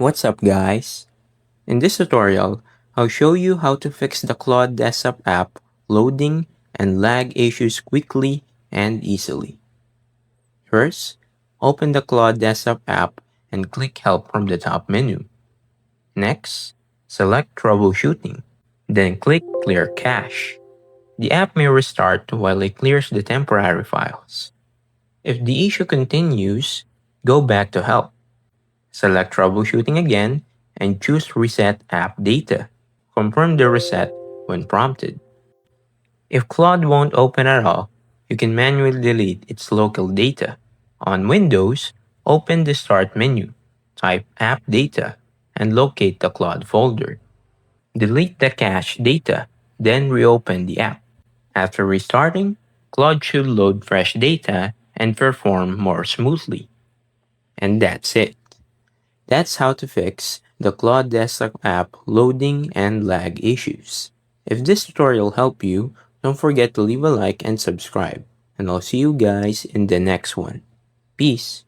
What's up guys? In this tutorial, I'll show you how to fix the Claude desktop app loading and lag issues quickly and easily. First, open the Claude desktop app and click Help from the top menu. Next, select Troubleshooting, then click Clear Cache. The app may restart while it clears the temporary files. If the issue continues, go back to Help. Select Troubleshooting again and choose Reset App Data. Confirm the reset when prompted. If Claude won't open at all, you can manually delete its local data. On Windows, open the Start menu, type App Data, and locate the Claude folder. Delete the cache data, then reopen the app. After restarting, Claude should load fresh data and perform more smoothly. And that's it. That's how to fix the Claude desktop app loading and lag issues. If this tutorial helped you, don't forget to leave a like and subscribe. And I'll see you guys in the next one. Peace.